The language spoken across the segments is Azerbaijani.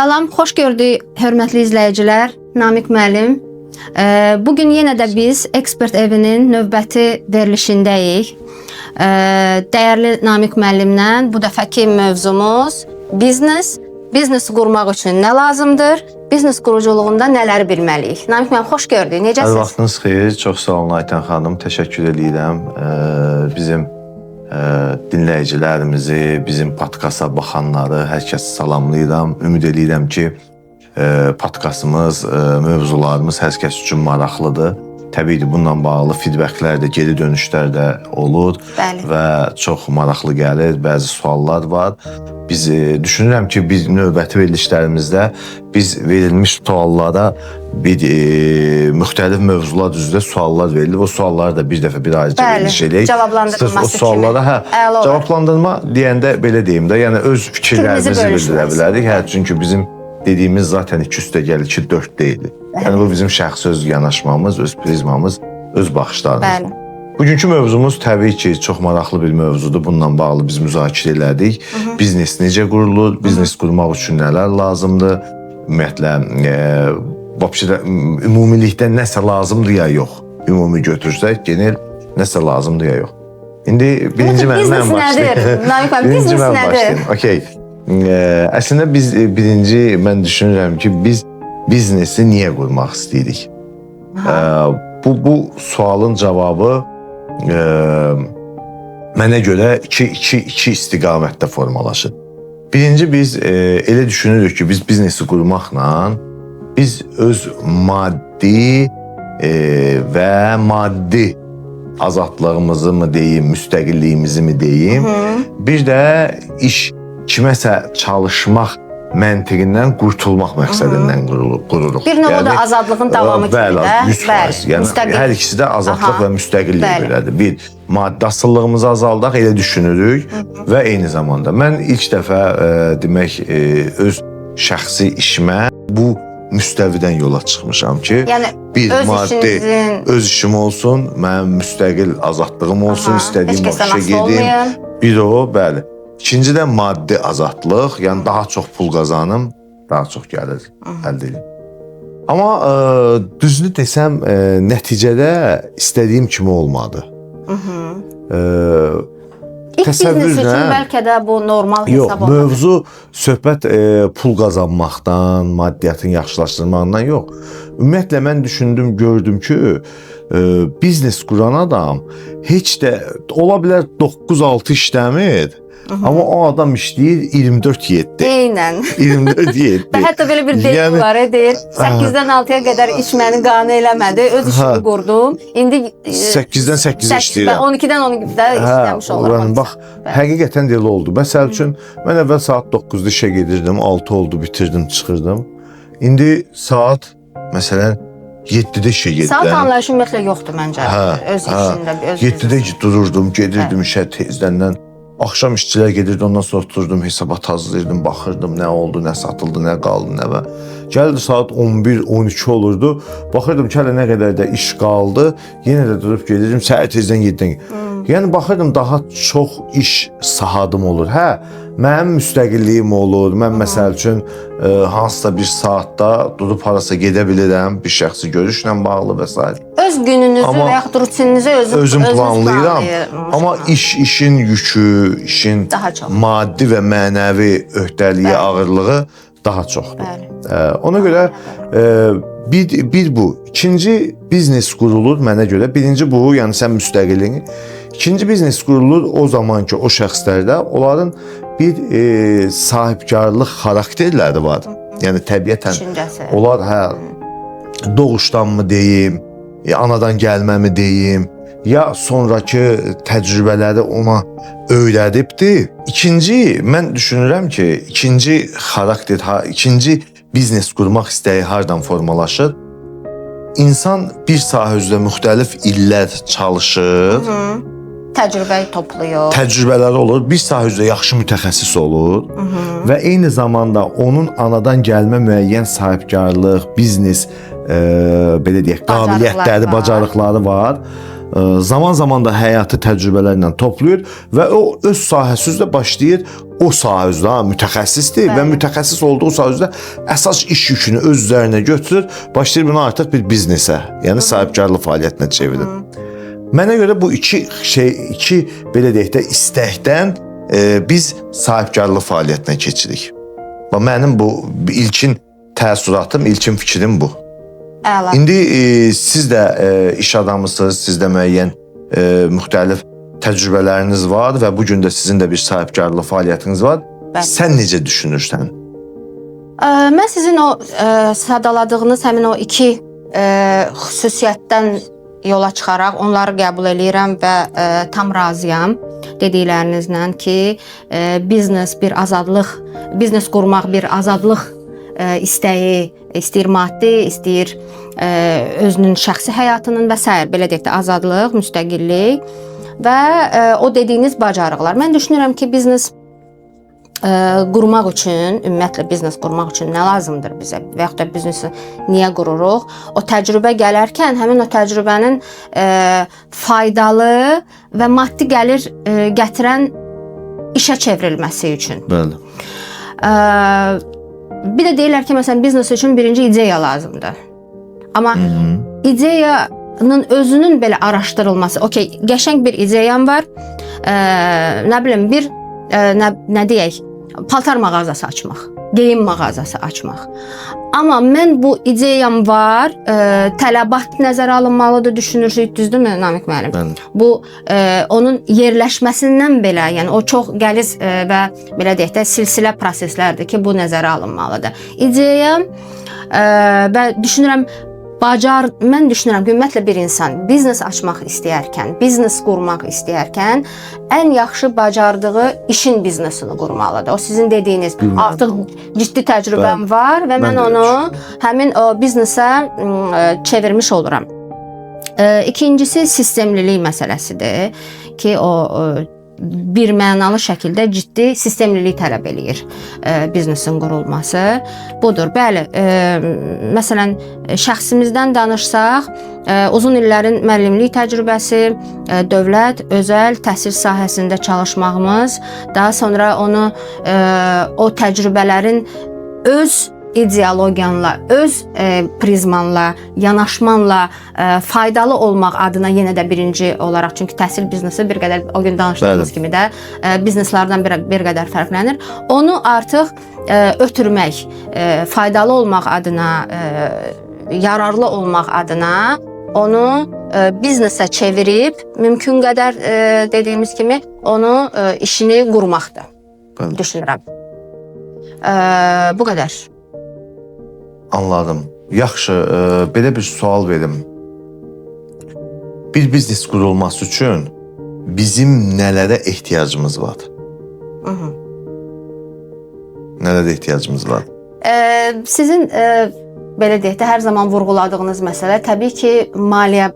Salam, xoş gördük hörmətli izləyicilər. Namiq müəllim. Bugün yenə də biz Ekspert Evinin növbəti verilişindəyik. Dəyərli Namiq müəllimlə bu dəfəki mövzumuz biznes. Biznes qurmaq üçün nə lazımdır? Biznes quruculuğunda nələri bilməliyik? Namiq müəllim, xoş gördük. Necəsiniz? Hər vaxtınız xeyir. Çox sağ olun Aytən xanım. Təşəkkür edirəm. Bizim dinləyicilərimizi, bizim podkasta baxanları hər kəsi salamlayıram. Ümid edirəm ki, podkastımız, mövzularımız hər kəs üçün maraqlıdır. Təbii ki, bununla bağlı feedbacklər də, geri dönüşlər də olur. Bəli. Və çox maraqlı gəlir, bəzi suallar var. Biz düşünürəm ki, biz növbəti verilişlərimizdə biz verilmiş suallara bir müxtəlif mövzular üzrə suallar verilir. O sualları da bir dəfə bir ayrıca veriliş edək. Cavablandırılması o suallara, cavablandırma deyəndə belə deyim də, yəni öz fikirlərimizi bildirə bilərik. Hə, çünki bizim dediyimiz zaten 2 üstə gəlir 2 4 deyil. Yəni bu bizim şəxsi öz yanaşmamız, öz prizmamız, öz baxışlarımız. Bəli. Bugünkü mövzumuz təbii ki, çox maraqlı bir mövzudur. Bununla bağlı biz müzakirə elədik. Biznes necə qurulur? Biznes qurmaq üçün nələr lazımdır? Ümumiyyətlə, ümumilikdə nəsə lazımdır ya yox? Ümumi götürsək, genel nəsə lazımdır ya yox? İndi birinci mən başlayayım. Birinci mən başlayayım. Okey. Əslində biz birinci mən düşünürəm ki, biz biznesi niyə qurmaq istəyirik? Bu sualın cavabı mənə görə iki istiqamətdə formalaşır. Birinci biz elə düşünürük ki, biz biznesi qurmaqla biz öz maddi və maddi azadlığımızı mı deyim, müstəqilliyimizi mi deyim, bir də kiməsə çalışmaq məntiqindən qurtulmaq məqsədindən qururuq. Bir növdə də azadlığın davamı kimi də. Bəli, 100%. Yəni hər ikisi də azadlıq və müstəqillik belədir. Bir, maddi asıllığımızı azaldaq, elə düşünürük və eyni zamanda mən ilk dəfə demək öz şəxsi işimə bu müstəvidən yola çıxmışam ki, bir maddi öz işim olsun, mənim müstəqil azadlığım olsun, istədiyim o işə gedim. Bir o, bəli. İkinci də maddi azadlıq, yəni daha çox pul qazanım, daha çox gəlir əldə edim. Amma düzünü desəm, nəticədə istədiyim kimi olmadı. İlk biznes üçün bəlkə də bu normal hesab olmadı. Yox, mövzu söhbət pul qazanmaqdan, maddiyyatın yaxşılaşdırmağından yox. Ümumiyyətlə, mən düşündüm, gördüm ki, biznes quran adam heç də, ola bilər 9-6 işləmir, amma o adam işləyir 24-7. Eynən. 24-7. Və hətta belə bir deyim var, deyir, 8-dən 6-ya qədər içməni qane eləmədi, öz işimi qurdum. İndi 8-dən 8-ə işləyirəm. 12-dən 12-də işləmiş olurum. Bax, həqiqətən də elə oldu. Məsəl üçün, mən əvvəl saat 9-da işə gedirdim, 6 oldu, bitirdim, çıxırdım. İndi saat, məsələn, 7-də işə gedirəm. Saat anlayışı ümumiyyətlə yoxdur məncə, öz işində. 7-də dururdum, gedirdim işə tezdən. Axşam işçilər gedirdi, ondan sonra oturdum, hesabat hazırlayırdım, baxırdım, nə oldu, nə satıldı, nə qaldı, nə və. Gəldi saat 11-12 olurdu, baxırdım ki, hələ nə qədər də iş qaldı, yenə də durub gedirdim, səhər tezdən 7-dən. Yəni, baxırdım, daha çox iş sahadım olur. Hə, mənim müstəqilliyim olur, mən məsəl üçün hansısa bir saatda durub harasa gedə bilirəm, bir şəxsi görüşlə bağlı və s. Öz gününüzü və yaxud rutininizi özüm planlayıram. Amma işin yükü, işin maddi və mənəvi öhdəliyi, ağırlığı daha çoxdur. Ona görə bir bu. İkinci biznes qurulur mənə görə. Birinci bu, yəni sən müstəqilliyin. İkinci biznes qurulur o zaman ki, o şəxslərdə onların bir sahibkarlıq xarakterləri var. Yəni təbiətən onlar doğuşdan mı deyim, anadan gəlməmi deyim, ya sonraki təcrübələri ona öyrədibdir. İkinci, mən düşünürəm ki, ikinci xarakter, ikinci biznes qurmaq istəyi hardan formalaşır? İnsan bir sahə üzrə müxtəlif illər çalışır, təcrübə toplayır. Təcrübələri olur, bir sahə üzrə yaxşı mütəxəssis olur və eyni zamanda onun anadan gəlmə müəyyən sahibkarlıq, biznes, belə deyək, qabiliyyətləri, bacarıqları var zaman-zaman da həyati təcrübələrlə toplayır və o öz sahəsi üzrə başlayır o sahə üzrə mütəxəssisdir və mütəxəssis olduğu sahə üzrə əsas iş yükünü öz üzərinə götürür, başlayır bunu artıq bir biznesə, yəni sahibkarlıq fəaliyyətinə çevirir. Mənə görə bu iki belə deyək də istəkdən biz sahibkarlıq fəaliyyətinə keçirik. Mənim bu ilkin təəssüratım, ilkin fikrim bu. Əla. İndi siz də iş adamısınız, sizdə müəyyən müxtəlif təcrübələriniz var və bu gün də sizin də bir sahibkarlıq fəaliyyətiniz var. Sən necə düşünürsən? Mən sizin o sadaladığınız həmin o iki xüsusiyyətdən yola çıxaraq onları qəbul edirəm və tam razıyam dediklərinizlə ki, biznes bir azadlıq, biznes qurmaq bir azadlıq istəyi, istəyir maddi, istəyir özünün şəxsi həyatının və s. belə deyək də azadlıq, müstəqillik və o dediyiniz bacarıqlar. Mən düşünürəm ki, biznes qurmaq üçün, ümumiyyətlə biznes qurmaq üçün nə lazımdır bizə və yaxud da biznesi niyə qururuq? O təcrübə gələrkən həmin o təcrübənin faydalı və maddi gəlir gətirən işə çevrilməsi üçün. Bəli. Bir də deyirlər ki, məsələn, biznes üçün birinci ideya lazımdır. Amma ideyanın özünün belə araşdırılması, okey, qəşəng bir ideyam var, nə bilim, bir, nə deyək, paltar mağazası açmaq, geyim mağazası açmaq. Amma mən bu ideyam var, tələbat nəzərə alınmalıdır, düşünürsünüz, düzdürmü Namiq müəllim? Bəli. Bu onun yerləşməsindən belə, yəni o çox qəliz və belə deyək də silsilə proseslərdir ki, bu nəzərə alınmalıdır. İdeya və düşünürəm mən düşünürəm ki, ümumiyyətlə bir insan biznes açmaq istəyərkən, biznes qurmaq istəyərkən ən yaxşı bacardığı işin biznesini qurmalıdır. O sizin dediyiniz artıq ciddi təcrübəm var və mən onu həmin o biznesə çevirmiş oluram. İkincisi sistemlilik məsələsidir ki, o bir mənalı şəkildə ciddi sistemlilik tələb eləyir biznesin qurulması. Budur. Bəli, məsələn, şəxsimizdən danışsaq, uzun illərin müəllimlik təcrübəsi, dövlət, özəl təhsil sahəsində çalışmağımız, daha sonra onu o təcrübələrin öz ideologiyanla, öz prizmanla, yanaşmanla faydalı olmaq adına yenə də birinci olaraq, çünki təhsil biznesi bir qədər o gün danışdığımız kimi də bizneslərdən bir qədər fərqlənir. Onu artıq ötürmək, faydalı olmaq adına, yararlı olmaq adına onu biznesə çevirib, mümkün qədər dediyimiz kimi onu işini qurmaqdır. Düşünürəm. Bu qədər. Anladım. Yaxşı, belə bir sual verim. Bir biznes qurulması üçün bizim nələrə ehtiyacımız var? Nələrə ehtiyacımız var? Sizin belə deyək də hər zaman vurğuladığınız məsələ təbii ki, maliyyə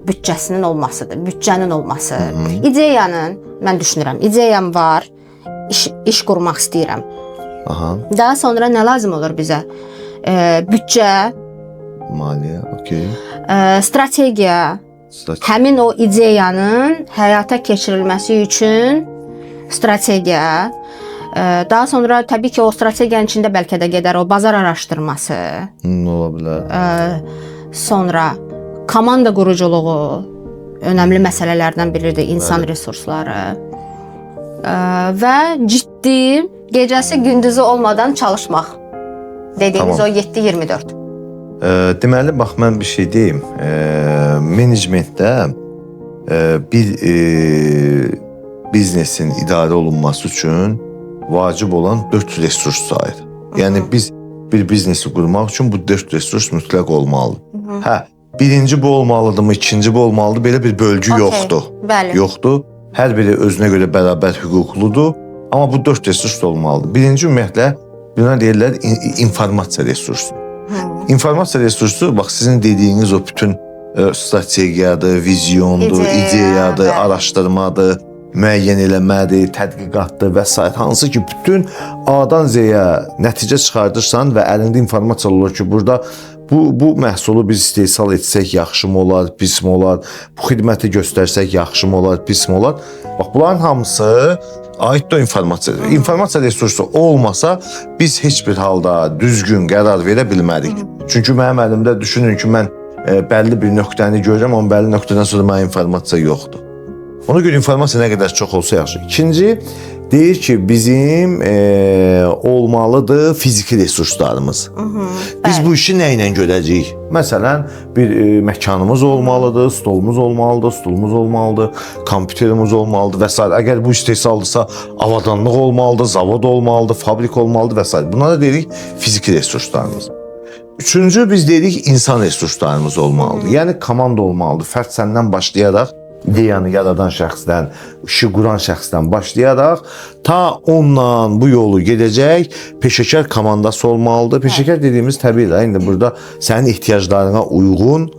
büdcəsinin olmasıdır, büdcənin olması. İdeyanın, mən düşünürəm, ideyam var, iş qurmaq istəyirəm. Daha sonra nə lazım olur bizə? Büdcə, maliyyə, okey. Strategiya, həmin o ideyanın həyata keçirilməsi üçün strategiya, daha sonra təbii ki, o strategiyanın içində bəlkə də gedər o bazar araşdırması. Ola bilər. Sonra komanda quruculuğu önəmli məsələlərdən biridir, insan resursları və ciddi gecəsi gündüzü olmadan çalışmaq. Dediyimiz o 7-24. Deməli, bax, mən bir şey deyim. Menecmentdə bir biznesin idarə olunması üçün vacib olan 4 resurs sayır. Yəni, biz bir biznesi qurmaq üçün bu 4 resurs mütləq olmalıdır. Birinci bu olmalıdırmı, ikinci bu olmalıdır, belə bir bölgü yoxdur. Yoxdur. Hər biri özünə görə bərabər hüquqludur. Amma bu 4 resurs olmalıdır. Birinci, ümumiyyətlə, buna deyirlər informasiya resursu. İnformasiya resursu, bax, sizin dediyiniz o bütün strategiyadır, vizyondur, ideyadır, araşdırmadır, müəyyən eləmədir, tədqiqatdır və s. Hansı ki, bütün A-dan Z-yə nəticə çıxardırsan və əlində informasiya olur ki, burada bu məhsulu biz istehsal etsək yaxşımı olar, pismi olar? Bu xidməti göstərsək yaxşımı olar, pismi olar? Bax, bunların hamısı aiddir informasiya. İnformasiya resursu olmasa biz heç bir halda düzgün qərar verə bilmərik. Çünki mənim əlimdə düşünün ki, mən bəlli bir nöqtəni görürəm, amma bəlli nöqtədən sonra mənə informasiya yoxdur. Ona görə informasiya nə qədər çox olsa yaxşı. İkinci, deyir ki, bizim olmalıdır fiziki resurslarımız. Biz bu işi nə ilə görəcəyik? Məsələn, bir məkanımız olmalıdır, stolumuz olmalıdır, stulumuz olmalıdır, kompüterimiz olmalıdır və s. Əgər bu istehsaldırsa, avadanlıq olmalıdır, zavod olmalıdır, fabrik olmalıdır və s. Bunlara deyirik fiziki resurslarımız. Üçüncü, biz deyirik insan resurslarımız olmalıdır. Yəni, komanda olmalıdır. Fərd səndən başlayaraq, ideyanı yaradan şəxsdən, işi quran şəxsdən başlayaraq ta onunla bu yolu gedəcək peşəkar komandası olmalıdır. Peşəkar dediyimiz təbii indi burada sənin ehtiyaclarına uyğun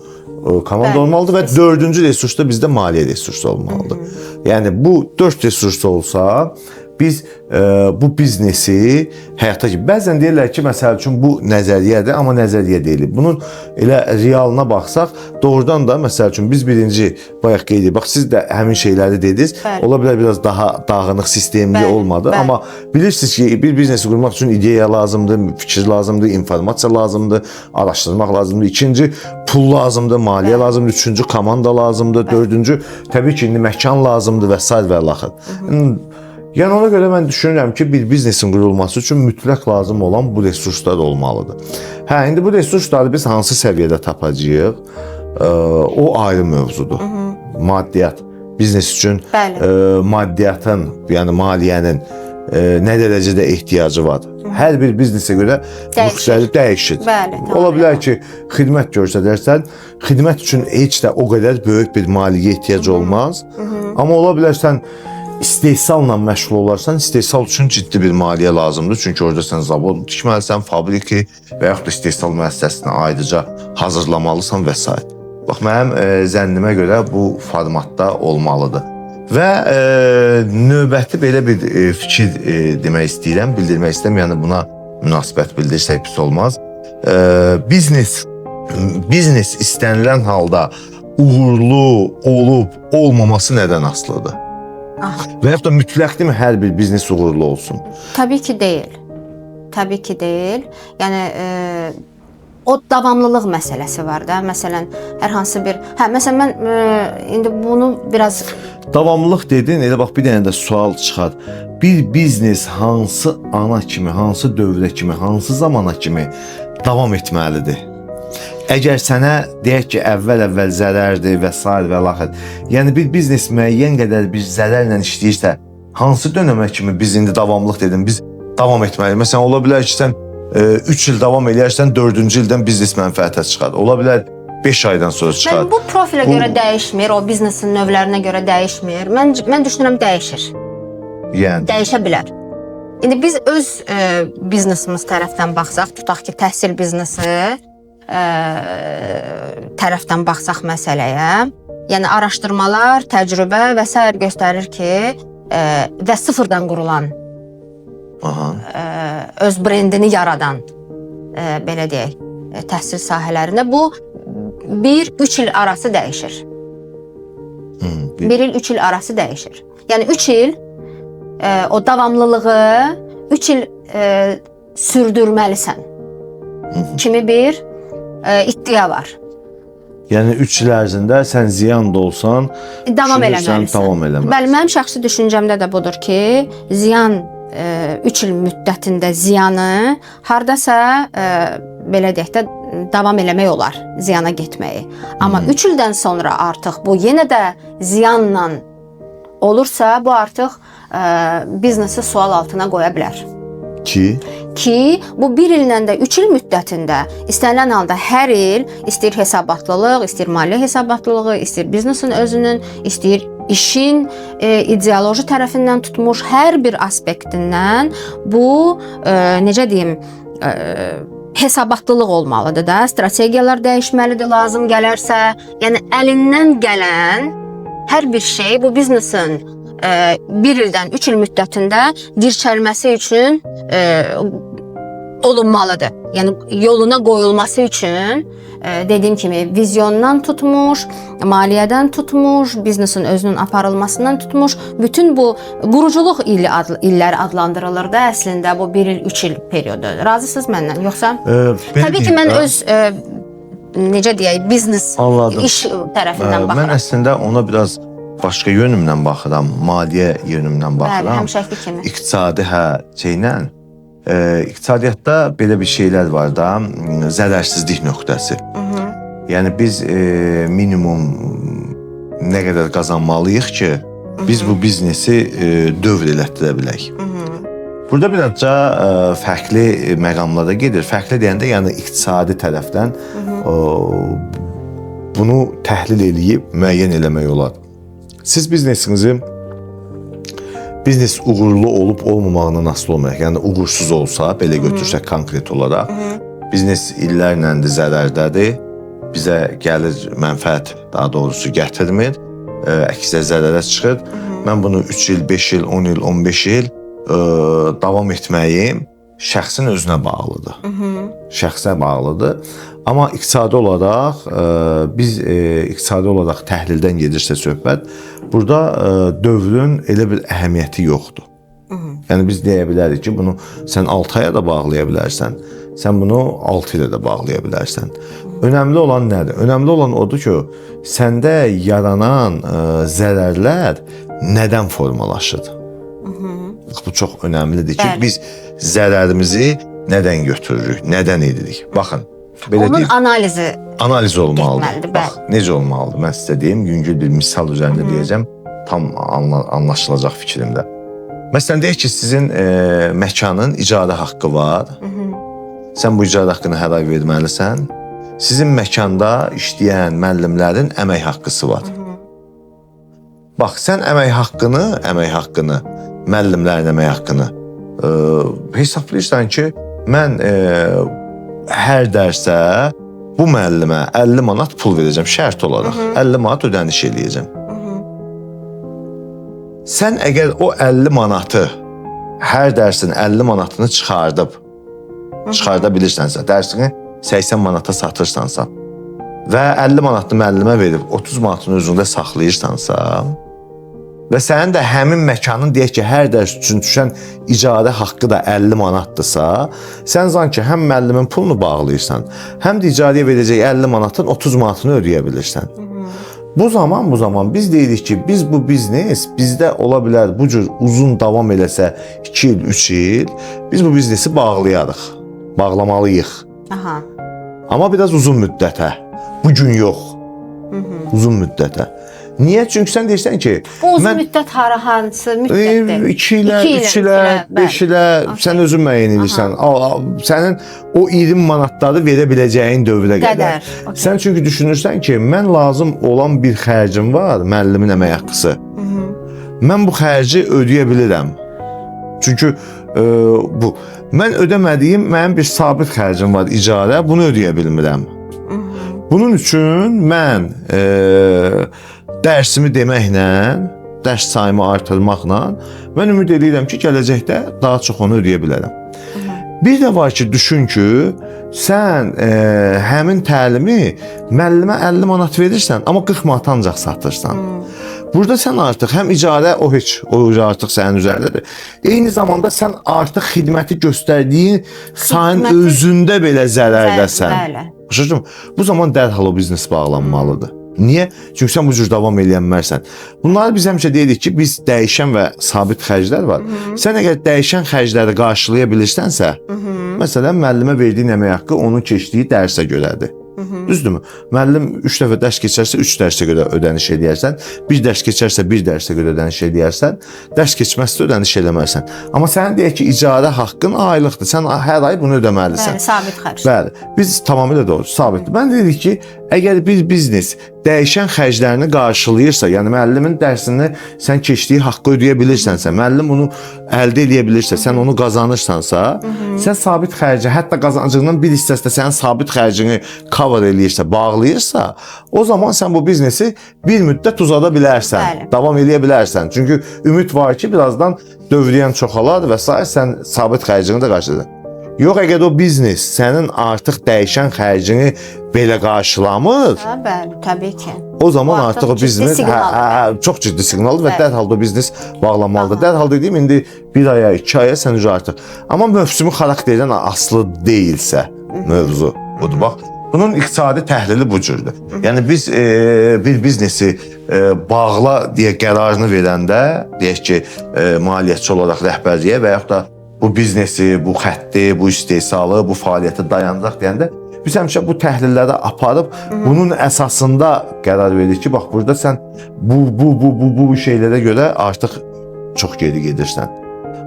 komanda olmalıdır və dördüncü resurs da bizdə maliyyə resursu olmalıdır. Yəni bu 4 resurs olsa biz bu biznesi həyata ki, bəzən deyirlər ki, məsəl üçün bu nəzəriyyədir, amma nəzəriyyə deyil. Bunun elə realına baxsaq, doğrudan da məsəl üçün biz birinci bayaq qeyd edirik. Bax, siz də həmin şeyləri dediniz. Ola bilər biraz daha dağınıq, sistemli olmadı, amma bilirsiniz ki, bir biznesi qurmaq üçün ideya lazımdır, fikir lazımdır, informasiya lazımdır, araşdırmaq lazımdır. İkinci, pul lazımdır, maliyyə lazımdır. Üçüncü, komanda lazımdır. Dördüncü, təbii ki, indi məkan lazımdır və s. və laxır. Yəni ona görə mən düşünürəm ki, bir biznesin qurulması üçün mütləq lazım olan bu resurslar olmalıdır. Hə, indi bu resursları biz hansı səviyyədə tapacağıq? O ayrı mövzudur. Maddiyyat. Biznes üçün maddiyyatın, yəni maliyyənin nə dərəcədə ehtiyacı var? Hər bir biznesə görə müxtəlif dəyişir. Ola bilər ki, xidmət göstərərsən, xidmət üçün heç də o qədər böyük bir maliyyə ehtiyacı olmaz. Amma ola bilər sən istehsalla məşğul olarsan, istehsal üçün ciddi bir maliyyə lazımdır. Çünki orada sən zavod tikməlisən, fabriki və yaxud da istehsal müəssisəsini ayrıca hazırlamalısan və s. Bax, mənim zənnimə görə bu formatda olmalıdır. Və növbəti belə bir fikir demək istəyirəm, bildirmək istəyirəm, yəni buna münasibət bildirsək pis olmaz. Biznes istənilən halda uğurlu olub olmaması nədən asılıdır? Və yaxud da mütləqdirmi hər bir biznes uğurlu olsun? Təbii ki, deyil. Təbii ki, deyil. Yəni, o davamlılıq məsələsi var da. Məsələn, hər hansı bir... Məsələn, mən indi bunu biraz... Davamlılıq dedin, elə bax, bir dənə də sual çıxar. Bir biznes hansı ana kimi, hansı dövrə kimi, hansı zamana kimi davam etməlidir? Əgər sənə deyək ki, əvvəl zərərdir və s. və laxır. Yəni bir biznes müəyyən qədər bir zərərlə işləyirsə, hansı dönəmə kimi biz indi davamlılıq dedim, biz davam etməliyik. Məsələn, ola bilər ki, sən 3 il davam eləyərsən, 4-cü ildən biznes mənfəətə çıxar. Ola bilər 5 aydan sonra çıxar. Bu profilə görə dəyişmir, o biznesin növlərinə görə dəyişmir. Mən düşünürəm, dəyişir. Yəni? Dəyişə bilər. İndi biz öz biznesimiz tərəfdən baxsaq, tutaq ki, təhsil biznesi tərəfdən baxsaq məsələyə, yəni araşdırmalar, təcrübə və s. göstərir ki, və sıfırdan qurulan, öz brendini yaradan, belə deyək, təhsil sahələrində bu 1-3 il arası dəyişir. 1 il 3 il arası dəyişir. Yəni 3 il o davamlılığı 3 il sürdürməlisən kimi bir iddia var. Yəni 3 il ərzində sən ziyan da olsan, davam eləməlisən. Bəli, mənim şəxsi düşüncəmdə də budur ki, ziyan 3 il müddətində ziyanı hardasa belə deyək də davam eləmək olar, ziyana getməyi. Amma 3 ildən sonra artıq bu yenə də ziyanla olursa, bu artıq biznesi sual altına qoya bilər. Ki, bu 1 illə də 3 il müddətində istənilən halda hər il istəyir hesabatlılıq, istəyir maliyyə hesabatlılığı, istəyir biznesin özünün, istəyir işin ideoloji tərəfindən tutmuş hər bir aspektindən bu, necə deyim, hesabatlılıq olmalıdır da, strategiyalar dəyişməlidir lazım gələrsə. Yəni, əlindən gələn hər bir şey bu biznesin 1 ildən 3 il müddətində dirçəlməsi üçün olunmalıdır. Yəni yoluna qoyulması üçün dediyim kimi vizyondan tutmuş, maliyyədən tutmuş, biznesin özünün aparılmasından tutmuş, bütün bu quruculuq illəri adlandırılır da əslində bu 1 il, 3 il periodu. Razısınız məndən yoxsa? Təbii ki, mən öz necə deyək, biznes iş tərəfindən baxıram. Mən əslində ona biraz başqa yönümdən baxıram, maliyyə yönümdən baxıram. Bəli, həmişəki kimi. İqtisadi şeylə, iqtisadiyyatda belə bir şeylər var da, zərərsizlik nöqtəsi. Yəni biz minimum nə qədər qazanmalıyıq ki, biz bu biznesi dövr elətdirə bilək. Burada birazca fərqli məqamlara gedir. Fərqli deyəndə, yəni iqtisadi tərəfdən bunu təhlil eləyib müəyyən eləmək olar. Siz biznesinizi biznes uğurlu olub olmamağından asılı olmayaq. Yəni uğursuz olsa, belə götürsək konkret olaraq, biznes illərlə də zərərdədir, bizə gəlir mənfəət daha doğrusu gətirmir, əksinə zərərə çıxır. Mən bunu 3 il, 5 il, 10 il, 15 il davam etməyim şəxsin özünə bağlıdır. Şəxsə bağlıdır. Amma iqtisadi olaraq, biz iqtisadi olaraq təhlildən gedirsə söhbət, burada dövrün elə bir əhəmiyyəti yoxdur. Yəni biz deyə bilərik ki, bunu sən 6 aya da bağlaya bilərsən, sən bunu 6 ilə də bağlaya bilərsən. Önəmli olan nədir? Önəmli olan odur ki, səndə yaranan zərərlər nədən formalaşır? Bu çox önəmlidir ki, biz zərərimizi nədən götürürük, nədən edirik? Baxın, onun analizi olmalıdır. Bax, necə olmalıdır? Mən sizə deyim, yüngül bir misal üzərində deyəcəm, tam anlaşılacaq fikrimdə. Məsələn, deyək ki, sizin məkanın icazə haqqı var. Sən bu icazə haqqını hər ay verməlisən. Sizin məkanda işləyən müəllimlərin əmək haqqısı var. Bax, sən əmək haqqını, müəllimlərin əmək haqqını hesablayırsan ki, mən hər dərsə bu müəllimə 50 manat pul verəcəm, şərt olaraq 50 manat ödəniş eləyəcəm. Sən əgər o 50 manatı, hər dərsin 50 manatını çıxarda bilirsənsə, dərsini 80 manata satırsansa və 50 manatını müəllimə verib 30 manatını özündə saxlayırsansa və sənin də həmin məkanın deyək ki, hər dərs üçün düşən icazə haqqı da 50 manatdırsa, sən sanki həm müəllimin pulunu bağlayırsan, həm də icazəyə verəcək 50 manatın 30 manatını ödəyə bilirsən. Bu zaman biz deyirik ki, biz bu biznes bizdə ola bilər bu cür uzun davam eləsə 2 il, 3 il, biz bu biznesi bağlamalıyıq. Amma biraz uzun müddətə, bugün yox, uzun müddətə. Niyə? Çünki sən deyirsən ki... Bu uzun müddət hansı müddətdir? 2 ilə, 3 ilə, 5 ilə sən özün müəyyən edirsən. Sənin o 20 manatları verə biləcəyin dövrə qədər. Sən çünki düşünürsən ki, mən lazım olan bir xərcim var, müəllimin əmək haqqısı. Mən bu xərci ödəyə bilirəm. Çünki mən ödəmədiyim mənim bir sabit xərcim var, icarə, bunu ödəyə bilmirəm. Bunun üçün mən dərsimi deməklə, dərs sayımı artırmaqla mən ümid edirəm ki, gələcəkdə daha çox onu ödəyə bilərəm. Bir də var ki, düşün ki, sən həmin təlimi müəllimə 50 manat verirsən, amma 40 manat ancaq satırsan. Burada sən artıq həm icarə, o artıq sənin üzərindədir. Eyni zamanda sən artıq xidməti göstərdiyin sayın özündə belə zərərdəsən. Bu zaman dərhal o biznes bağlanmalıdır. Niyə? Çünki sən bu cür davam eləyənmərsən. Bunları biz həmişə deyirik ki, biz dəyişən və sabit xərclər var. Sən əgər dəyişən xərcləri qarşılaya bilirsənsə, məsələn, müəllimə verdiyin əmək haqqı onun keçdiyi dərsə görədir. Düzdürmü? Müəllim 3 dəfə dərs keçərsə 3 dərsə görə ödəniş edərsən, 1 dərs keçərsə 1 dərsə görə ödəniş edərsən, dərs keçməzsə ödəniş eləmərsən. Amma sənin deyək ki, icarə haqqın aylıqdır. Sən hər ay bunu ödəməlisən. Bəli, sabit xərc. Bəli. Biz tamamilə doğru, sabitdir. Mən dedik ki, əgər bir biznes dəyişən xərclərini qarşılayırsa, yəni müəllimin dərsini sən keçdiyi haqqı ödəyə bilirsənsə, müəllim bunu əldə edə bilirsə, sən onu qazanırsansa, sən sabit xərci, hətta qazancının bir hissəsi də sənin sabit xərcini cover eləyirsə, bağlayırsa, o zaman sən bu biznesi bir müddət uzada bilərsən, davam edə bilərsən. Çünki ümid var ki, birazdan dövriyyən çoxalar və sən sabit xərcini də qarşılayırsan. Yox, əgər o biznes sənin artıq dəyişən xərcini belə qarşılamır, Bəli, təbii ki. o zaman Bu artıq o ciddi biznes siqnaldır. çox ciddi siqnaldır və Bəli. dərhal da biznes bağlanmalıdır. Dərhal dediyim indi 1 aya, 2 aya sən artıq. Amma mövsümü xarakterdən asılı deyilsə mövzu budur. Bax, bunun iqtisadi təhlili bu cürdür. Yəni biz bir biznesi bağla deyə qərarını verəndə, deyək ki, maliyyətçi olaraq rəhbərliyə və yaxud da bu biznesi, bu xətti, bu istehsalı, bu fəaliyyəti dayandıraq deyəndə biz həmişə bu təhlilləri aparıb bunun əsasında qərar veririk ki, bax burada sən bu şeylərə görə artıq çox geri gedirsən.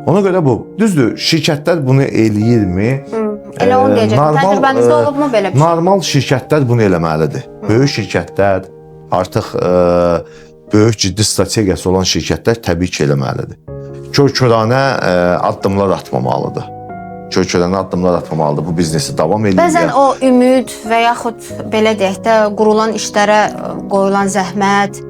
Ona görə bu. Düzdür, şirkətlər bunu eləyirmi? Elə onu deyəcəkdim. Təcrübənizdə olubmu belə bir şey? Normal şirkətlər bunu eləməlidir. Böyük şirkətlər, artıq böyük ciddi strategiyası olan şirkətlər təbii ki eləməlidir. Kör-körənə addımlar atmamalıdır. Kör-körənə addımlar atmamalıdır. Bu biznesi davam edir. Bəzən o ümid və yaxud belə deyək də qurulan işlərə qoyulan zəhmət,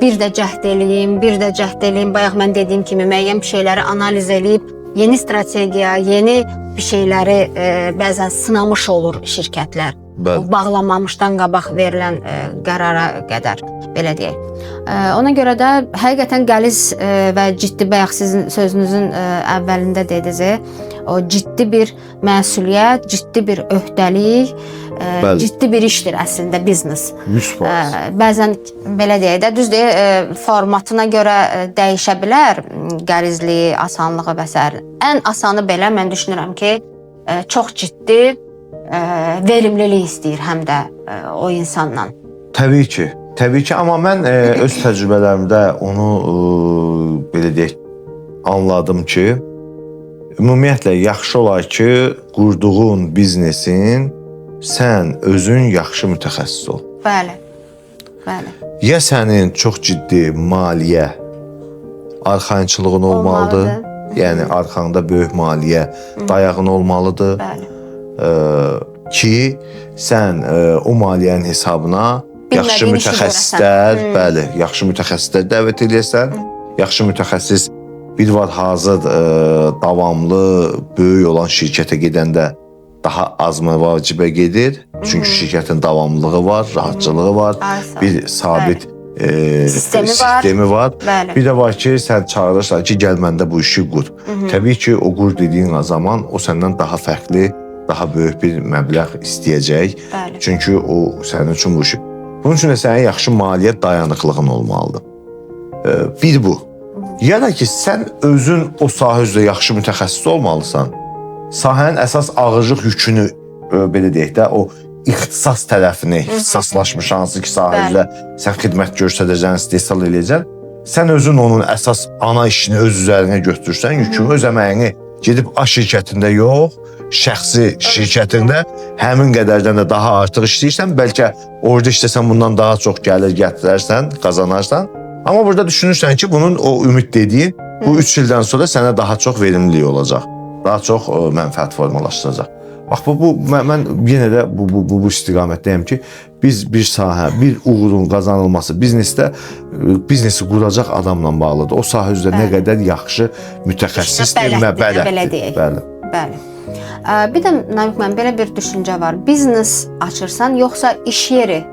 bir də cəhd eləyim, bayaq mən dediyim kimi müəyyən bir şeyləri analiz eləyib, yeni strategiya, yeni bir şeyləri bəzən sınamış olur şirkətlər. Bəli. Bağlanmamışdan qabaq verilən qərara qədər, belə deyək. Ona görə də həqiqətən qəliz və ciddi, bayaq sizin sözünüzün əvvəlində dediniz, o ciddi bir məsuliyyət, ciddi bir öhdəlik, Bəli. ciddi bir işdir əslində biznes. 100%. Bəzən belə deyək də, düzdür, formatına görə dəyişə bilər, qəlizliyi, asanlığı və s. Ən asanı belə mən düşünürəm ki, çox ciddi verimlilik istəyir həm də o insandan. Təbii ki. Təbii ki, amma mən öz təcrübələrimdə onu belə deyək anladım ki, ümumiyyətlə yaxşı olar ki, qurduğun biznesin sən özün yaxşı mütəxəssis ol. Bəli. Bəli. Ya sənin çox ciddi maliyyə arxayınçılığın olmalıdır. Yəni arxanda böyük maliyyə dayağın olmalıdır. Bəli. Ki sən o maliyyənin hesabına yaxşı Bilmədiyin işi mütəxəssislər, bəli, yaxşı mütəxəssislər dəvət edəsən. Yaxşı mütəxəssis bir var hazır davamlı, böyük olan şirkətə gedəndə daha az mı vacibə gedir? Çünki şirkətin davamlılığı var, rahatçılığı var, bir sabit sistemi var. Bəli. Bir də var ki, sən çağırırsan ki, gəl məndə bu işi qur. Təbii ki, o qur dediyin zaman o səndən daha fərqli, daha böyük bir məbləğ istəyəcək. Bəli. Çünki o sənin üçün bu işi. Bunun üçün də sənin yaxşı maliyyə dayanıqlığın olmalıdır. Bir bu. Ya da ki, sən özün o sahə üzrə yaxşı mütəxəssis olmalısan. Sahənin əsas ağırlıq yükünü, belə deyək də, o ixtisas tərəfini, ixtisaslaşmış hansı ki, sahə üzrə sən xidmət göstərəcəksən, istehsal edəcəksən, sən özün onun əsas ana işini öz üzərinə götürürsən, yükünü, öz əməyini gedib A şirkətində yox, şəxsi şirkətində həmin qədərdən də daha artıq işləyirsən, bəlkə orada işləsən bundan daha çox gəlir gətirərsən, qazanarsan. Amma burada düşünürsən ki, bunun o ümid dediyi bu 3 ildən sonra sənə daha çox verimlilik olacaq, daha çox mənfəət formalaşdıracaq. Bax, mən yenə də bu istiqamətdəyim ki, biz bir sahə, bir uğurun qazanılması biznesdə biznesi quracaq adamla bağlıdır. O sahə üzrə nə qədər yaxşı mütəxəssisdir, belə deyək. Bəli. Bəli. Bir də Namiq müəllim, belə bir düşüncə var. Biznes açırsan, yoxsa iş yeri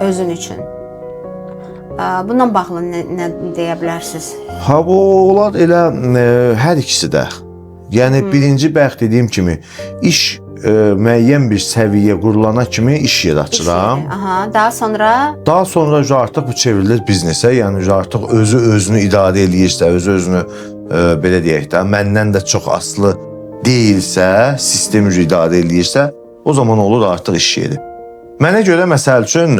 özün üçün? Bundan bağlı nə deyə bilərsiniz? Ha, bu olar elə hər ikisi də. Yəni birinci bayaq dediyim kimi iş müəyyən bir səviyyə qurulana kimi iş yeri açıram. Daha sonra artıq bu çevrilir biznesə, yəni artıq özünü idarə eləyirsə, özünü belə deyək də, məndən də çox asılı deyilsə, sistem üzrə idarə eləyirsə, o zaman olur artıq iş yeri. Mənə görə məsəl üçün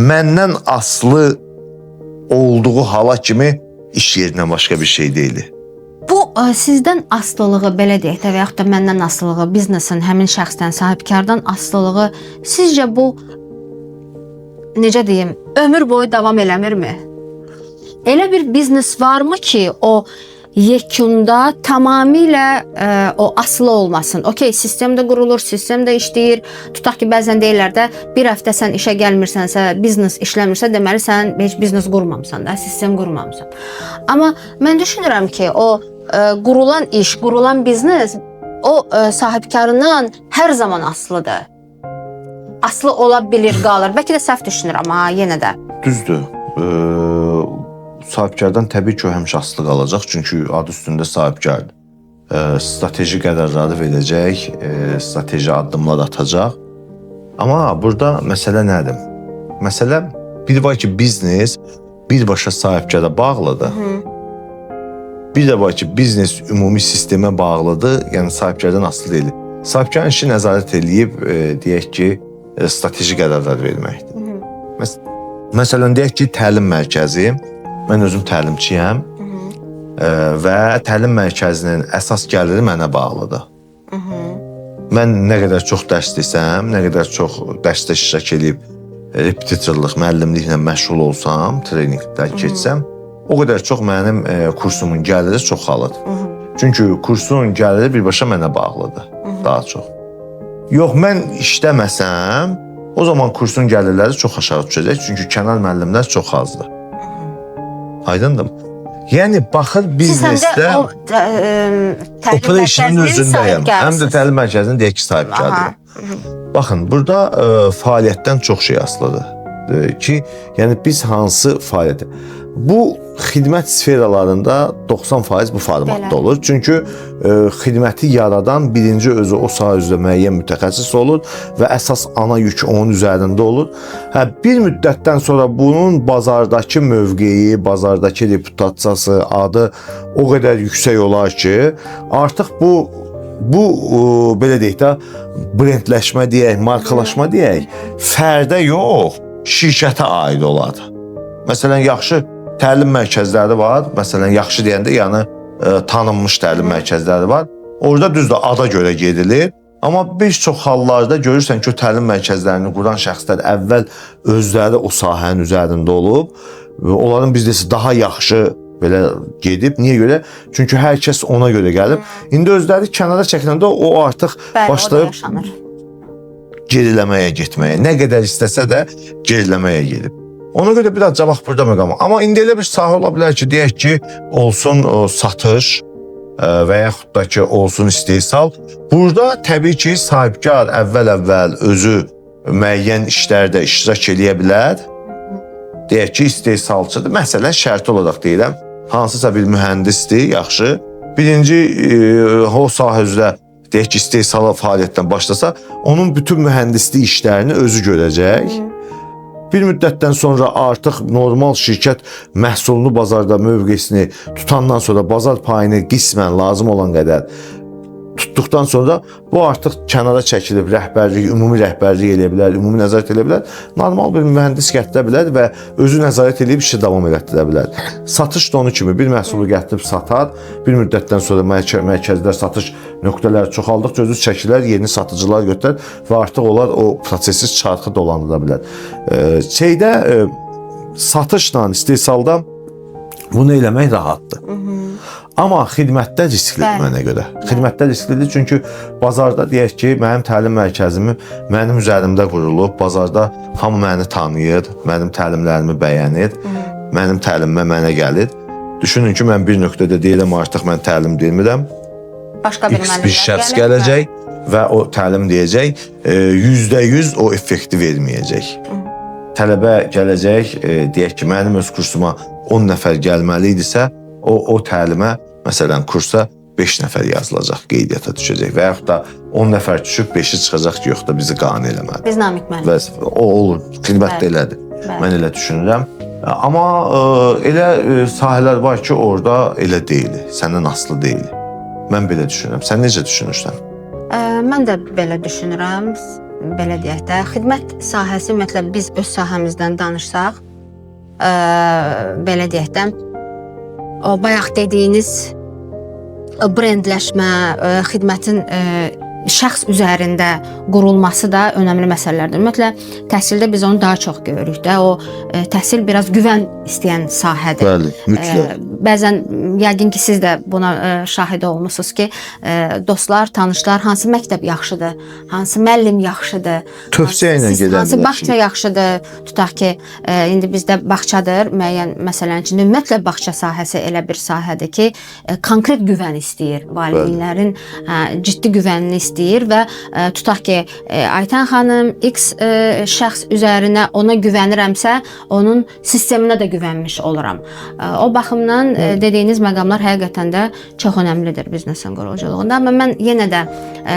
məndən asılı olduğu hala kimi iş yerindən başqa bir şey deyil. Bu sizdən asılılığı, belə deyək də, və yaxud da məndən asılılığı, biznesin həmin şəxsdən, sahibkardan asılılığı sizcə bu, necə deyim, ömür boyu davam eləmirmi? Elə bir biznes varmı ki, o yekunda tamamilə o asılı olmasın. Okey, sistemdə qurulur, sistemdə işləyir. Tutaq ki, bəzən deyirlər də, bir həftə sən işə gəlmirsənsə, biznes işləmirsə, deməli sən heç biznes qurmamısan da, sistem qurmamısan. Amma mən düşünürəm ki, o qurulan iş, qurulan biznes o sahibkarından hər zaman asılıdır. Aslı ola bilir, qalır. Bəlkə də səhv düşünürəm, amma yenə də. Düzdür. Sahibkardan təbii ki, o həmişə asılı qalacaq. Çünki adı üstündə sahibkardır. Strateji qərarları verəcək, strateji addımlar atacaq. Amma burada məsələ nədir? Məsələ bir var ki, biznes birbaşa sahibkara bağlıdır. Bir də var ki, biznes ümumi sistemə bağlıdır, yəni sahibkardan asılı deyil. Sahibkarın işi nəzarət eləyib, deyək ki, strateji qərarlar verməkdir. Məsələn, deyək ki, təlim mərkəzi, mən özüm təlimçiyəm və təlim mərkəzinin əsas gəliri mənə bağlıdır. Mən nə qədər çox dərs desəm, nə qədər çox dərsdə iştirak edib, repetitorluq, müəllimliklə məşğul olsam, treninqdə keçsəm, o qədər çox mənim kursumun gəliri çoxalır. Çünki kursun gəliri birbaşa mənə bağlıdır, daha çox. Yox, mən işləməsəm, o zaman kursun gəlirləri çox aşağı düşəcək, çünki kənar müəllimlər çox azdır. Aydındır mı? Yəni, baxır biznesdə operationın özündəyəm. Həm də təlim mərkəzinin deyək ki, sahibkarıyım. Baxın, burada fəaliyyətdən çox şey asılıdır ki, yəni biz hansı fəaliyyəti... Bu, xidmət sferalarında 90% bu formatda olur. Çünki xidməti yaradan birinci özü o sahə üzrə müəyyən mütəxəssis olur və əsas ana yük onun üzərində olur. Bir müddətdən sonra bunun bazardakı mövqeyi, bazardakı reputasiyası, adı o qədər yüksək olar ki, artıq bu belə deyək də, brendləşmə deyək, markalaşma deyək, fərdə yox, şirkətə aid olar. Məsələn, yaxşı təlim mərkəzləri var. Məsələn, yaxşı deyəndə, yəni tanınmış təlim mərkəzləri var. Orada düzdür, ada görə gedilir. Amma bir çox hallarda görürsən ki, o təlim mərkəzlərini quran şəxslər əvvəl özləri o sahənin üzərində olub. Onların biznesi daha yaxşı belə gedib. Niyə görə? Çünki hər kəs ona görə gəlib. İndi özləri kənara çəkiləndə o artıq başlayıb geriləməyə getməyə. Nə qədər istəsə də geriləməyə gedib. Ona görə biraz cavab burada məqamı. Amma indi elə bir sahə ola bilər ki, deyək ki, olsun satış və yaxud da ki, olsun istehsal. Burada təbii ki, sahibkar əvvəl özü müəyyən işlərdə iştirak eləyə bilər. Deyək ki, istehsalçıdır. Məsələn, şərti olaraq deyirəm, hansısa bir mühəndisdir, yaxşı. Birinci o sahə üzrə deyək ki, istehsala fəaliyyətdən başlasa, onun bütün mühəndislik işlərini özü görəcək. Bir müddətdən sonra artıq normal şirkət məhsulunu bazarda mövqesini tutandan sonra bazar payını qismən lazım olan qədər tutduqdan sonra bu artıq kənara çəkilib rəhbərlik, ümumi rəhbərlik eləyə bilər, ümumi nəzarət eləyə bilər. Normal bir mühəndis gətirə bilər və özü nəzarət edib işi davam etdirə bilər. Satış da onu kimi bir məhsulu gətirib satar, bir müddətdən sonra mərkəzlər satış nöqtələri çoxaldıqca özü çəkilər, yeni satıcılar götürər və artıq onlar o prosesi çarxı dolandıra bilər. Satışla, istehsalda bunu eləmək rahatdır. Amma xidmətdə risklidir mənə görə. Xidmətdə risklidir çünki bazarda deyək ki, mənim təlim mərkəzimi mənim üzərimdə qurulub, bazarda hamı məni tanıyır, mənim təlimlərimi bəyənir, mənim təlimimə mənə gəlir. Düşünün ki, mən bir nöqtədə deyirəm, artıq mən təlim demirəm. X bir şəxs gələcək və o təlim deyəcək, %100 o effekti verməyəcək. Tələbə gələcək, deyək ki, mənim öz kursuma 10 nəfər gəlməli idisə, o təlimə, məsələn, kursa 5 nəfər yazılacaq, qeydiyyata düşəcək və yaxud da 10 nəfər düşüb 5-i çıxacaq ki, yox da bizi qane eləmədi. Biz Namiq müəllim. O olur, xidmətdə elədir. Mən elə düşünürəm. Amma elə sahələr var ki, orada elə deyil, səndən asılı deyil. Mən belə düşünürəm. Sən necə düşünürsən? Mən də belə düşünürəm. Belə deyək də, xidmət sahəsi, ümumiyyətlə biz öz sahəmizdən danışsaq, belə deyək də, o bayaq dediyiniz brendləşmə, xidmətin şəxs üzərində qurulması da önəmli məsələlərdir. Ümumiyyətlə, təhsildə biz onu daha çox görürük də. O təhsil biraz güvən istəyən sahədir. Bəli, mütləq. bəzən yəqin ki siz də buna şahid olmusunuz ki, dostlar, tanışlar hansı məktəb yaxşıdır, hansı müəllim yaxşıdır, Tövsiyə ilə gedən hansı bağça yaxşıdır. Tutaq ki, indi bizdə bağçadır, müəyyən məsələn üçün ümumiyyətlə bağça sahəsi elə bir sahədir ki, konkret güvən istəyir, valideynlərin ciddi güvənini istəyir və tutaq ki, Aytən xanım X şəxs üzərinə ona güvənirəmsə, onun sisteminə də güvənmiş oluram. O baxımdan dediyiniz məqamlar həqiqətən də çox önəmlidir biznesin quruculuğunda. Amma mən yenə də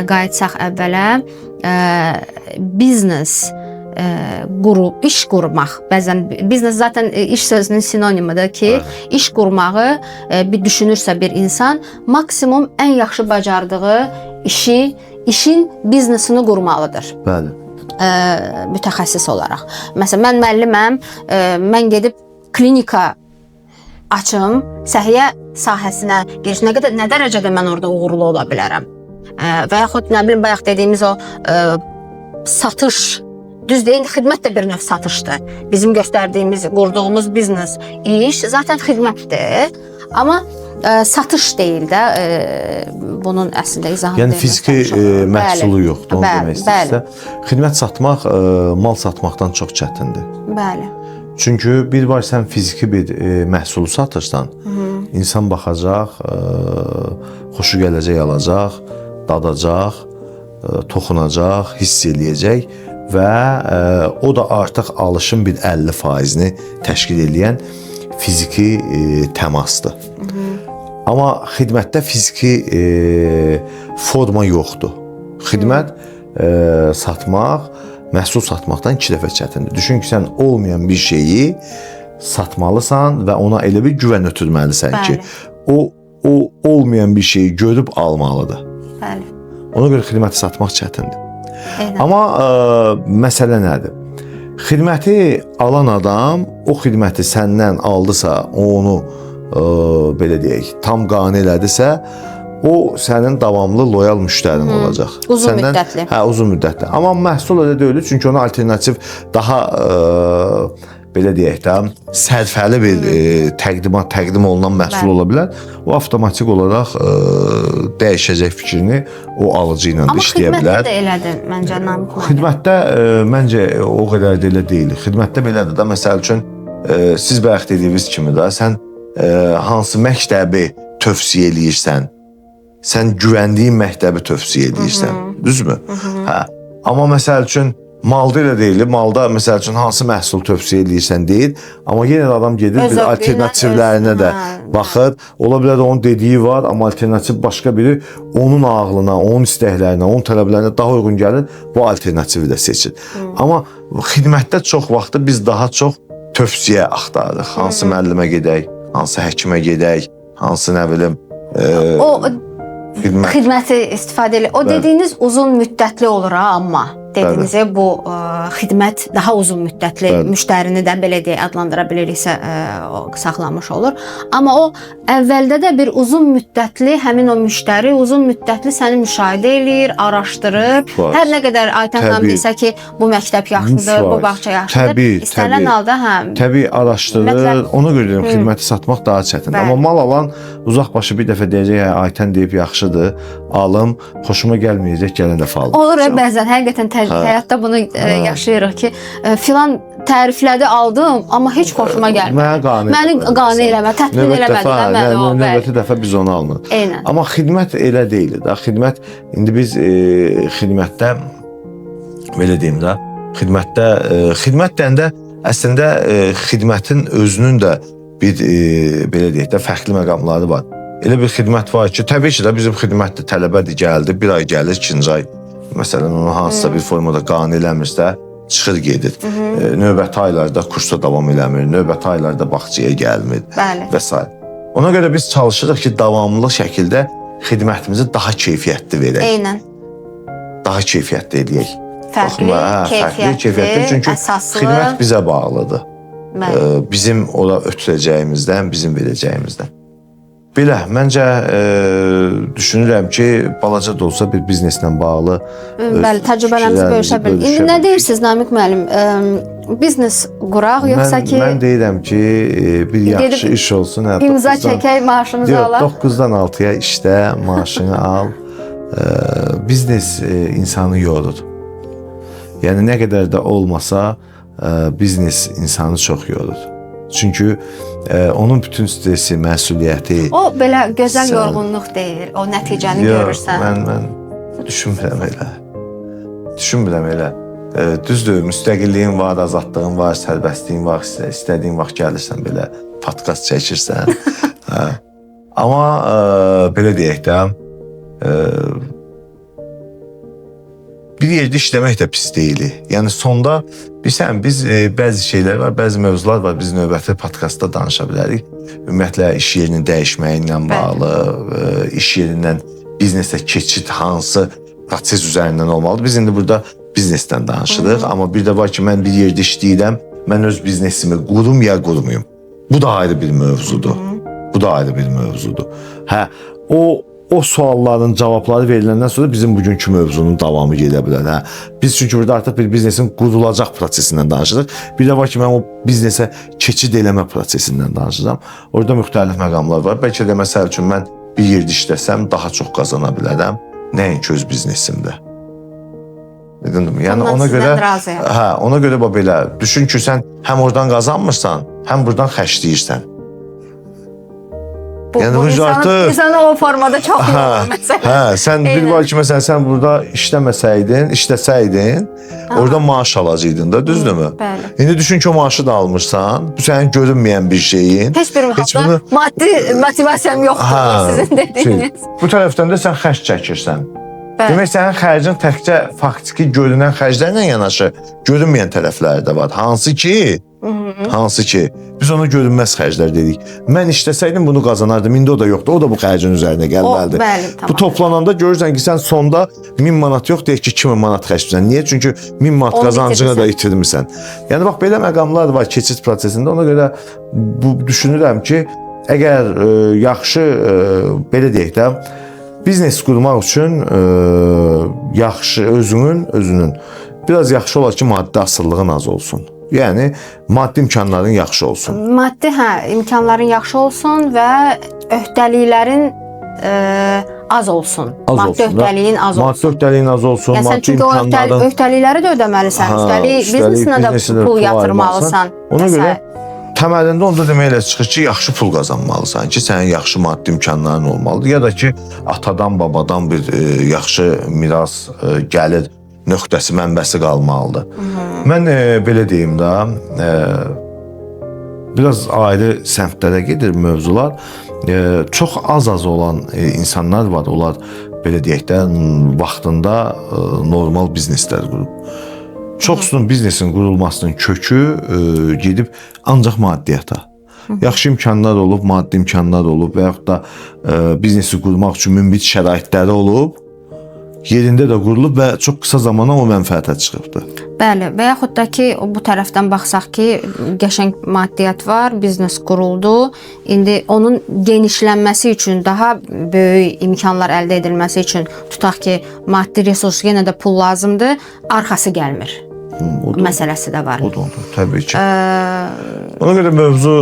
qayıtsaq əvvələ biznes iş qurmaq. Bəzən biznes zaten iş sözünün sinonimidir ki, iş qurmağı bir düşünürsə bir insan maksimum ən yaxşı bacardığı işin biznesini qurmalıdır. Bəli. Mütəxəssis olaraq. Məsələn, mən müəlliməm, mən gedib klinika açım, səhiyyə sahəsinə girişim, nə dərəcədə mən orada uğurlu ola bilərəm. Və yaxud nə bilim, bayaq dediyimiz o satış, düz deyin, xidmət də bir növ satışdır. Bizim göstərdiyimiz, qurduğumuz biznes, iş zaten xidmətdir. Amma satış deyil də, bunun əslində izahını yəni fiziki məhsulu yoxdur, onu demək istəyirsə. Xidmət satmaq mal satmaqdan çox çətindir. Bəli. Çünki bir var sən fiziki bir məhsulu satırsan, insan baxacaq, xoşu gələcək, alacaq, dadacaq, toxunacaq, hiss eləyəcək və o da artıq alışın bir 50%-ni təşkil edən fiziki təmasdır. Amma xidmətdə fiziki forma yoxdur. Xidmət satmaq, məhsul satmaqdan 2 dəfə çətindir. Düşün ki, sən olmayan bir şeyi satmalısan və ona elə bir güvən ötürməlisən ki, o olmayan bir şeyi görüb almalıdır. Bəli. Ona görə xidməti satmaq çətindir. Eynən. Amma məsələ nədir? Xidməti alan adam o xidməti səndən aldısa, onu belə deyək, tam qane elədisə, o sənin davamlı loyal müştərin olacaq. Uzun müddətli. Hə, uzun müddətli. Amma məhsul elə deyil, çünki ona alternativ daha belə deyək də sərfəli bir təqdim olunan məhsul ola bilər. O avtomatik olaraq dəyişəcək fikrini o alıcı ilə də işləyə bilər. Amma xidmətdə də elədir məncə Namiq müəllim. Xidmətdə məncə o qədər də elə deyil. Xidmətdə belədir də. Məsəl üçün siz bayaq dediyiniz kimi də sən hansı məktəbi tövsiyə eləyirsən, sən güvəndiyin məktəbi tövsiyə eləyirsən, düzmü? Hə. Amma məsəl üçün malda elə deyil, malda məsəl üçün hansı məhsul tövsiyə eləyirsən deyil, amma yenə də adam gedir bir alternativlərinə də baxır. Ola bilər onun dediyi var, amma alternativ başqa biri onun ağlına, onun istəklərinə, onun tələblərinə daha uyğun gəlir, bu alternativi də seçir. Amma xidmətdə çox vaxtı biz daha çox tövsiyə axtarırıq. Hansı müəllimə gedək, hansı həkimə gedək, hansı nə bilim xidməti istifadə edir. O dediyiniz uzun müddətli olur amma dediyiniz bu xidmət daha uzun müddətli müştərini də belə deyə adlandıra biliriksə saxlamış olur. Amma o əvvəldə də bir uzun müddətli həmin o müştəri uzun müddətli səni müşahidə eləyir, araşdırır. Hər nə qədər Aytən xanım desə ki, bu məktəb yaxşıdır, bu bağça yaxşıdır. İstənilən halda təbii araşdırır. Ona görə deyirəm, xidməti satmaq daha çətindir. Amma mal alan uzaqbaşı bir dəfə deyəcək, Aytən deyib yaxşıdır, alım, xoşuma gəlməyəcək, gələn dəfə alım. Olur bəzən həqiqətən həyatda bunu yaşayırıq ki, filan təriflədi, aldım, amma heç xoşuma gəlmədi. Məni qane eləmə, tətbiq eləmədi. Növbəti dəfə biz onu almırıq. Amma xidmət elə deyil. Xidmət, indi biz xidmətdə, belə deyim də, xidmət deyəndə əslində xidmətin özünün də bir, belə deyək də, fərqli məqamları var. Elə bir xidmət var ki, təbii ki də bizim xidmətdə tələbədir, gəldi, bir ay gəlir, 2-ci ay. Məsələn, onu hansısa bir formada qane eləmirsə, çıxır gedir. Növbəti aylarda kursda davam eləmir, növbəti aylarda bağçaya gəlmir və s. Ona görə biz çalışırıq ki, davamlı şəkildə xidmətimizi daha keyfiyyətli verək. Eynən. Daha keyfiyyətli eləyək. Fərqli, keyfiyyətli, çünki xidmət bizə bağlıdır. Bizim ora ötürəcəyimizdən, bizim verəcəyimizdən. Belə, məncə düşünürəm ki, balaca da olsa bir bizneslə bağlı bəli, təcrübələrinizi bölüşə bilərik. İndi nə deyirsiniz Namiq müəllim? Biznes quraq yoxsa ki Mən deyirəm ki, bir yaxşı iş olsun. İmza çəkək, maaşımızı alaq. 9-dan 6-ya işlə, maaşını al. Biznes insanı yorur. Yəni nə qədər də olmasa biznes insanı çox yorur. Çünki onun bütün stresi, məsuliyyəti... O belə gözəl yorğunluq deyil, o nəticəni görürsən. Mən düşünmürəm elə. Düşünmürəm elə. Düzdür, müstəqilliyin var, azadlığın var, sərbəstliyin var, istədiyin vaxt gəlirsən belə podkast çəkirsən. Amma belə deyək də, bir yerdə işləmək də pis deyil. Yəni sonda biz bəzi şeylər var, bəzi mövzular var, biz növbəti podkastda danışa bilərik. Ümumiyyətlə iş yerinin dəyişməyi ilə bağlı, iş yerindən biznesə keçid hansı proses üzərindən olmalıdır. Biz indi burada biznesdən danışırıq, amma bir də var ki, mən bir yerdə işləyirəm, mən öz biznesimi qurum ya qurmayım. Bu da ayrı bir mövzudur. Bu da ayrı bir mövzudur. Hə, o sualların cavabları veriləndən sonra bizim bugünkü mövzunun davamı gedə bilər. Hə. Biz çünki burada artıq bir biznesin qurulacaq prosesindən danışırıq. Bir də var ki, mən o biznesə keçid eləmə prosesindən danışacağam. Orada müxtəlif məqamlar var. Bəlkə də məsəl üçün mən bir yerdə işləsəm daha çox qazana bilərəm, nəinki öz biznesimdə. Yəni ona görə belə düşün ki, sən həm oradan qazanmırsan, həm buradan xərcləyirsən. Bu insana o formada çox yorulur məsələn. Sən bir var ki, məsələn, sən burada işləsəydin, orada maaş alacaqdın da, düzdürmü? Bəli. İndi düşün ki, o maaşı da almırsan, bu sənin görünməyən bir şeyin. Heç bir halda maddi motivasiyam yoxdur, sizin dediyiniz. Bu tərəfdən də sən xərc çəkirsən. Demək, sənin xərcin təkcə faktiki görünən xərclərlə yanaşı, görünməyən tərəfləri də var. Hansı ki, biz ona görünməz xərclər dedik. Mən işləsəydim bunu qazanardım, indi o da yoxdur, o da bu xərcin üzərinə gəlməlidir. Bu toplananda görürsən ki, sən sonda 1000 manat yox, deyək ki, 2000 manat xərcləyirsən. Niyə? Çünki 1000 manat qazancını da itirmirsən. Yəni, bax, belə məqamlar var keçid prosesində. Ona görə düşünürəm ki, əgər yaxşı, belə deyək də, biznes qurmaq üçün yaxşı, özünün biraz yaxşı olar ki, maddi asıllığın az olsun. Yəni, maddi imkanların yaxşı olsun. Maddi, imkanların yaxşı olsun və öhdəliklərin az olsun. Maddi öhdəliyin az olsun. Maddi öhdəliyin az olsun, maddi imkanların... Çünki o öhdəlikləri də ödəməlisən, üstəlik biznesinə də pul yatırmalısan. Ona görə təməlində onda deməklə çıxır ki, yaxşı pul qazanmalısan ki, sənin yaxşı maddi imkanların olmalıdır. Ya da ki, atadan, babadan bir yaxşı miras gəlir, nöqtəsi, mənbəsi qalmalıdır. Mən belə deyim də, biraz ayrı səmtlərə gedir mövzular. Çox az olan insanlar var, onlar belə deyək də, vaxtında normal bizneslər qurub. Çoxsunun biznesin qurulmasının kökü gedib ancaq maddiyyata. Yaxşı imkanlar olub, maddi imkanlar olub və yaxud da biznesi qurmaq üçün münbit şəraitləri olub, yerində də qurulub və çox qısa zamana o mənfəətə çıxıbdır. Bəli, və yaxud da ki, bu tərəfdən baxsaq ki, qəşəng maddiyyat var, biznes quruldu. İndi onun genişlənməsi üçün, daha böyük imkanlar əldə edilməsi üçün tutaq ki, maddi resurs, yenə də pul lazımdır, arxası gəlmir. Məsələsi də var. Odur, təbii ki. Ona görə mövzu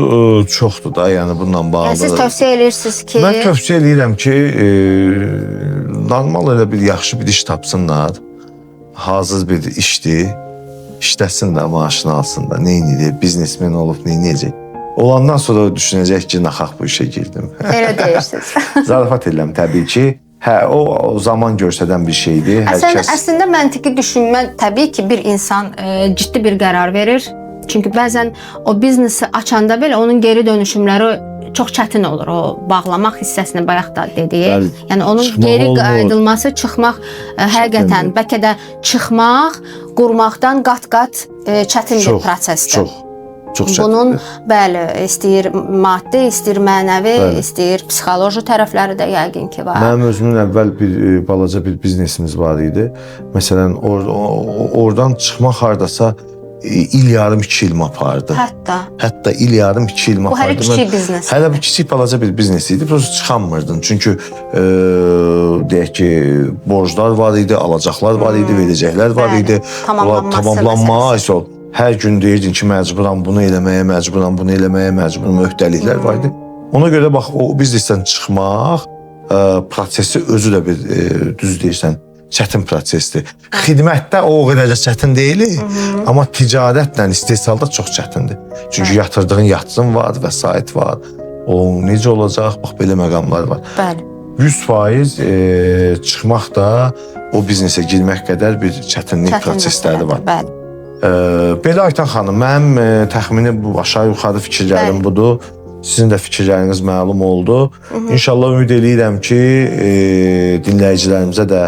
çoxdur da, yəni bununla bağlı. Siz tövsiyə edirsiniz ki... Mən tövsiyə edirəm ki, normal elə bir yaxşı bir iş tapsınlar, hazır bir işdir, işləsin də, maaşını alsın da, neyinidir, biznesmen olub, neyniyəcək. Olandan sonra düşünəcək ki, naxaq bu işə girdim. Elə deyirsiniz. Zarafat edirəm təbii ki. O zaman görsədən bir şeydir. Əslində məntiqi düşünmə təbii ki, bir insan ciddi bir qərar verir. Çünki bəzən o biznesi açanda belə onun geri dönüşümləri çox çətin olur. O bağlamaq hissəsini bayaq da dedik. Yəni onun geri qayıdılması, çıxmaq həqiqətən bəlkə də çıxmaq qurmaqdan qat-qat çətin bir prosesdir. Bunun bəli, istəyir maddi, istəyir mənəvi, istəyir psixoloji tərəfləri də yəqin ki var. Mənim özümün əvvəl balaca bir biznesimiz var idi. Məsələn, oradan çıxmaq hardasa il yarım 2 ilmi apardı. Hətta il yarım 2 ilmi apardı. Bu hələ kiçik biznes. Hələ bir kiçik balaca bir biznes idi. Prosta çıxanmırdın. Çünki deyək ki, borclar var idi, alacaqlar var idi, verəcəklər var idi. Tamamlanması ol. Hər gün deyirdin ki, məcburam bunu eləməyə, məcburam bunu eləməyə, məcburam öhdəliklər var idi. Ona görə bax, o biznesdən çıxmaq prosesi özü də bir düz deyirsən, çətin prosesdir. Xidmətdə o qədər də çətin deyil, amma ticarətlə istehsalda çox çətindir. Çünki yatırdığın yatırım var, vəsait var. O necə olacaq? Bax, belə məqamlar var. Bəli. 100% çıxmaq da o biznesə girmək qədər bir çətinlik prosesləri var. Bəli. Belə Aytan xanım, mənim təxmini bu aşağı-yuxarı fikirlərim budur. Sizin də fikirləriniz məlum oldu. İnşallah ümid edirəm ki, dinləyicilərimizə də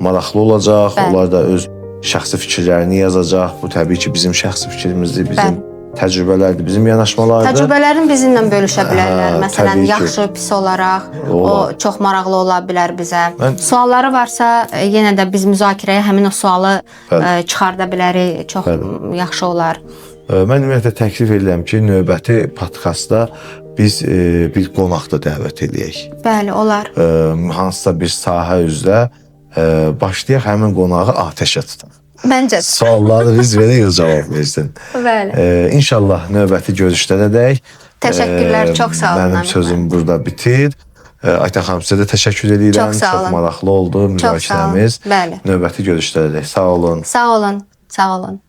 maraqlı olacaq. Onlar da öz şəxsi fikirlərini yazacaq. Bu təbii ki, bizim şəxsi fikrimizdir, bizim təcrübələrdir, bizim yanaşmalardır. Təcrübələrini bizimlə bölüşə bilərlər. Məsələn, yaxşı, pis olaraq. O çox maraqlı ola bilər bizə. Sualları varsa, yenə də biz müzakirəyə həmin o sualı çıxarda bilərik. Çox yaxşı olar. Mən ümumiyyətlə təklif edirəm ki, növbəti podkastda biz bir qonaq da dəvət edək. Bəli, olar. Hansısa bir sahə üzrə başlayaq, həmin qonağı atəşə tutaq. Məncə. Sualları biz verək, o cavab versin. Bəli. İnşallah növbəti görüşlərədək. Təşəkkürlər, çox sağ olun. Mənim sözüm burada bitir. Aytan xanım, sizə də təşəkkür edirəm. Çox maraqlı oldu müzakirəmiz. Bəli. Növbəti görüşlərədək. Sağ olun. Sağ olun. Sağ olun.